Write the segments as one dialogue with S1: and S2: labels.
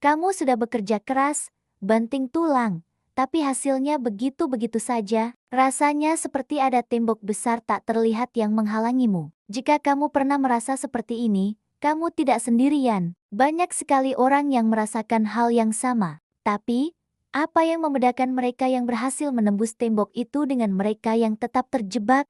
S1: Kamu sudah bekerja keras, banting tulang, tapi hasilnya begitu-begitu saja. Rasanya seperti ada tembok besar tak terlihat yang menghalangimu. Jika kamu pernah merasa seperti ini, kamu tidak sendirian. Banyak sekali orang yang merasakan hal yang sama. Tapi, apa yang membedakan mereka yang berhasil menembus tembok itu dengan mereka yang tetap terjebak?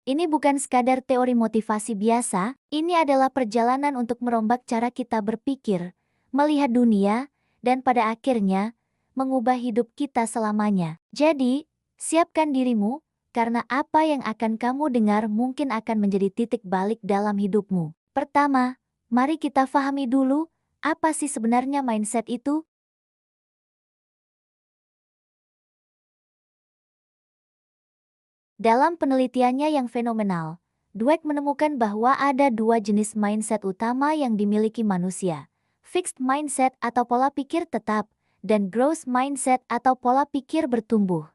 S1: Ini bukan sekadar teori motivasi biasa, ini adalah perjalanan untuk merombak cara kita berpikir, melihat dunia, dan pada akhirnya, mengubah hidup kita selamanya. Jadi, siapkan dirimu, karena apa yang akan kamu dengar mungkin akan menjadi titik balik dalam hidupmu. Pertama, mari kita pahami dulu, apa sih sebenarnya mindset itu? Dalam penelitiannya yang fenomenal, Dweck menemukan bahwa ada dua jenis mindset utama yang dimiliki manusia. Fixed mindset atau pola pikir tetap, dan growth mindset atau pola pikir bertumbuh.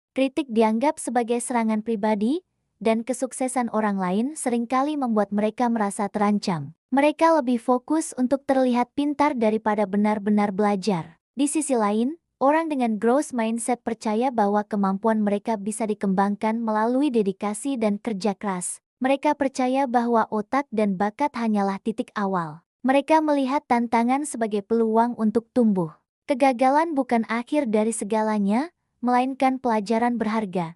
S1: Kritik dianggap sebagai serangan pribadi, dan kesuksesan orang lain seringkali membuat mereka merasa terancam. Mereka lebih fokus untuk terlihat pintar daripada benar-benar belajar. Di sisi lain, orang dengan growth mindset percaya bahwa kemampuan mereka bisa dikembangkan melalui dedikasi dan kerja keras. Mereka percaya bahwa otak dan bakat hanyalah titik awal. Mereka melihat tantangan sebagai peluang untuk tumbuh. Kegagalan bukan akhir dari segalanya, melainkan pelajaran berharga.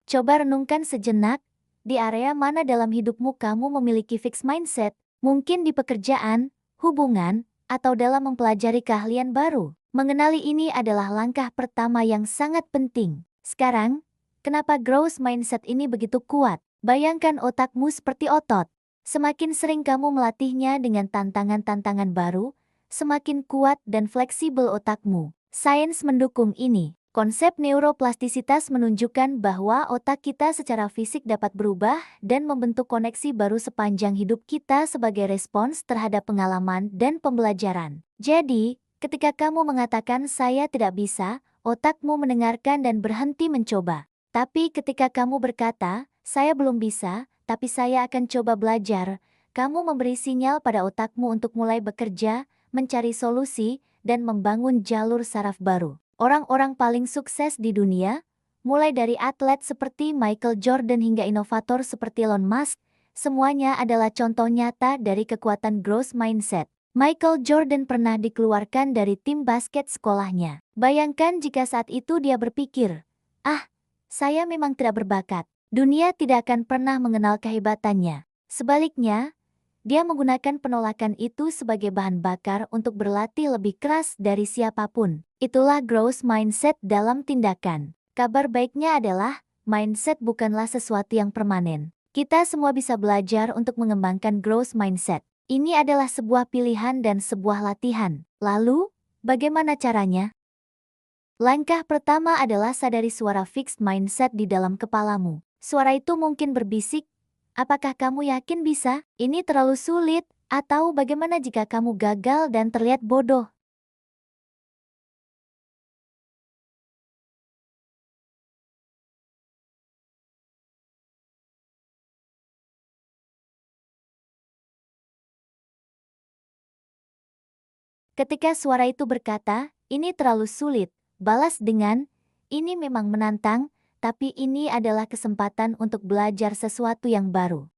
S1: Coba renungkan sejenak, di area mana dalam hidupmu kamu memiliki fixed mindset, mungkin di pekerjaan, hubungan, atau dalam mempelajari keahlian baru. Mengenali ini adalah langkah pertama yang sangat penting. Sekarang, kenapa growth mindset ini begitu kuat? Bayangkan otakmu seperti otot. Semakin sering kamu melatihnya dengan tantangan-tantangan baru, semakin kuat dan fleksibel otakmu. Sains mendukung ini. Konsep neuroplastisitas menunjukkan bahwa otak kita secara fisik dapat berubah dan membentuk koneksi baru sepanjang hidup kita sebagai respons terhadap pengalaman dan pembelajaran. Jadi, ketika kamu mengatakan saya tidak bisa, otakmu mendengarkan dan berhenti mencoba. Tapi ketika kamu berkata, saya belum bisa, tapi saya akan coba belajar, kamu memberi sinyal pada otakmu untuk mulai bekerja, mencari solusi, dan membangun jalur saraf baru. Orang-orang paling sukses di dunia, mulai dari atlet seperti Michael Jordan hingga inovator seperti Elon Musk, semuanya adalah contoh nyata dari kekuatan growth mindset. Michael Jordan pernah dikeluarkan dari tim basket sekolahnya. Bayangkan jika saat itu dia berpikir, "Ah, saya memang tidak berbakat." Dunia tidak akan pernah mengenal kehebatannya. Sebaliknya, dia menggunakan penolakan itu sebagai bahan bakar untuk berlatih lebih keras dari siapapun. Itulah growth mindset dalam tindakan. Kabar baiknya adalah, mindset bukanlah sesuatu yang permanen. Kita semua bisa belajar untuk mengembangkan growth mindset. Ini adalah sebuah pilihan dan sebuah latihan. Lalu, bagaimana caranya? Langkah pertama adalah sadari suara fixed mindset di dalam kepalamu. Suara itu mungkin berbisik, apakah kamu yakin bisa? Ini terlalu sulit, atau bagaimana jika kamu gagal dan terlihat bodoh? Ketika suara itu berkata, ini terlalu sulit, balas dengan, ini memang menantang, tapi ini adalah kesempatan untuk belajar sesuatu yang baru.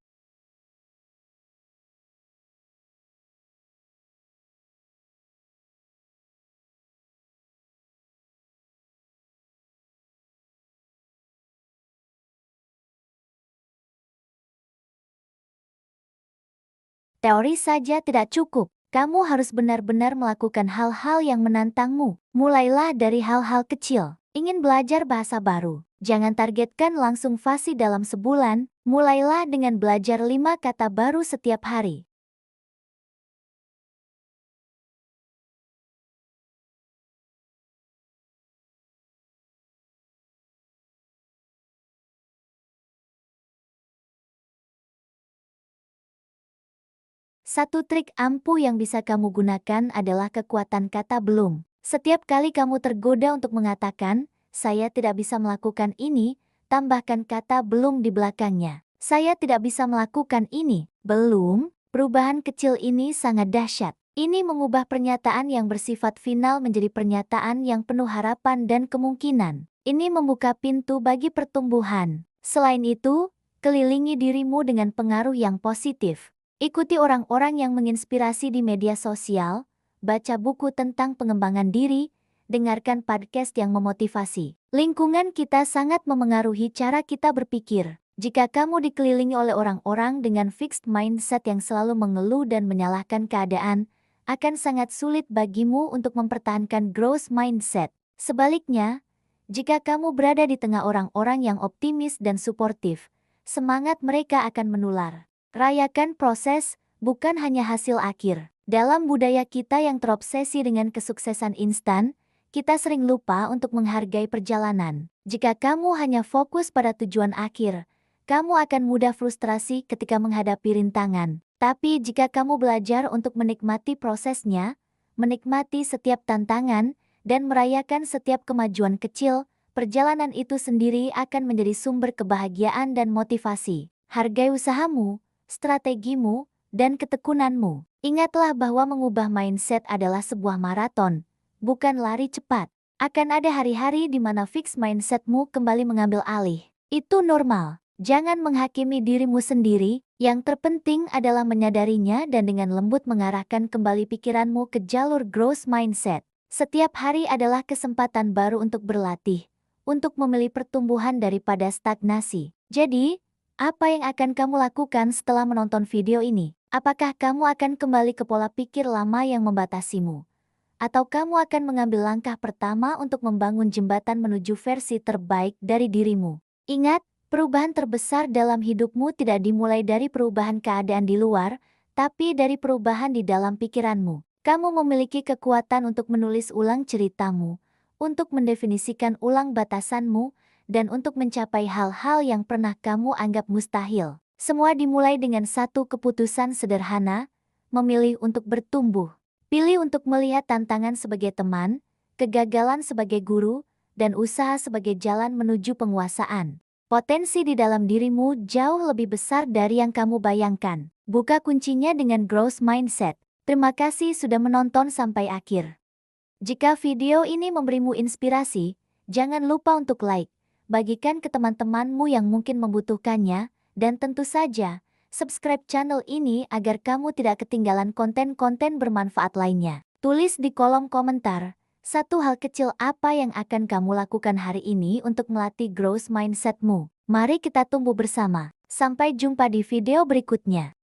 S1: Teori saja tidak cukup. Kamu harus benar-benar melakukan hal-hal yang menantangmu. Mulailah dari hal-hal kecil. Ingin belajar bahasa baru? Jangan targetkan langsung fasih dalam sebulan. Mulailah dengan belajar 5 kata baru setiap hari. Satu trik ampuh yang bisa kamu gunakan adalah kekuatan kata belum. Setiap kali kamu tergoda untuk mengatakan, "Saya tidak bisa melakukan ini," tambahkan kata belum di belakangnya. Saya tidak bisa melakukan ini. Belum, perubahan kecil ini sangat dahsyat. Ini mengubah pernyataan yang bersifat final menjadi pernyataan yang penuh harapan dan kemungkinan. Ini membuka pintu bagi pertumbuhan. Selain itu, kelilingi dirimu dengan pengaruh yang positif. Ikuti orang-orang yang menginspirasi di media sosial, baca buku tentang pengembangan diri, dengarkan podcast yang memotivasi. Lingkungan kita sangat memengaruhi cara kita berpikir. Jika kamu dikelilingi oleh orang-orang dengan fixed mindset yang selalu mengeluh dan menyalahkan keadaan, akan sangat sulit bagimu untuk mempertahankan growth mindset. Sebaliknya, jika kamu berada di tengah orang-orang yang optimis dan suportif, semangat mereka akan menular. Rayakan proses, bukan hanya hasil akhir. Dalam budaya kita yang terobsesi dengan kesuksesan instan, kita sering lupa untuk menghargai perjalanan. Jika kamu hanya fokus pada tujuan akhir, kamu akan mudah frustrasi ketika menghadapi rintangan. Tapi jika kamu belajar untuk menikmati prosesnya, menikmati setiap tantangan, dan merayakan setiap kemajuan kecil, perjalanan itu sendiri akan menjadi sumber kebahagiaan dan motivasi. Hargai usahamu, strategimu, dan ketekunanmu. Ingatlah bahwa mengubah mindset adalah sebuah maraton, bukan lari cepat. Akan ada hari-hari di mana fix mindsetmu kembali mengambil alih. Itu normal. Jangan menghakimi dirimu sendiri, yang terpenting adalah menyadarinya dan dengan lembut mengarahkan kembali pikiranmu ke jalur growth mindset. Setiap hari adalah kesempatan baru untuk berlatih, untuk memilih pertumbuhan daripada stagnasi. Jadi, apa yang akan kamu lakukan setelah menonton video ini? Apakah kamu akan kembali ke pola pikir lama yang membatasimu? Atau kamu akan mengambil langkah pertama untuk membangun jembatan menuju versi terbaik dari dirimu? Ingat, perubahan terbesar dalam hidupmu tidak dimulai dari perubahan keadaan di luar, tapi dari perubahan di dalam pikiranmu. Kamu memiliki kekuatan untuk menulis ulang ceritamu, untuk mendefinisikan ulang batasanmu, dan untuk mencapai hal-hal yang pernah kamu anggap mustahil. Semua dimulai dengan satu keputusan sederhana, memilih untuk bertumbuh. Pilih untuk melihat tantangan sebagai teman, kegagalan sebagai guru, dan usaha sebagai jalan menuju penguasaan. Potensi di dalam dirimu jauh lebih besar dari yang kamu bayangkan. Buka kuncinya dengan growth mindset. Terima kasih sudah menonton sampai akhir. Jika video ini memberimu inspirasi, jangan lupa untuk like, bagikan ke teman-temanmu yang mungkin membutuhkannya, dan tentu saja, subscribe channel ini agar kamu tidak ketinggalan konten-konten bermanfaat lainnya. Tulis di kolom komentar, satu hal kecil apa yang akan kamu lakukan hari ini untuk melatih growth mindsetmu. Mari kita tumbuh bersama. Sampai jumpa di video berikutnya.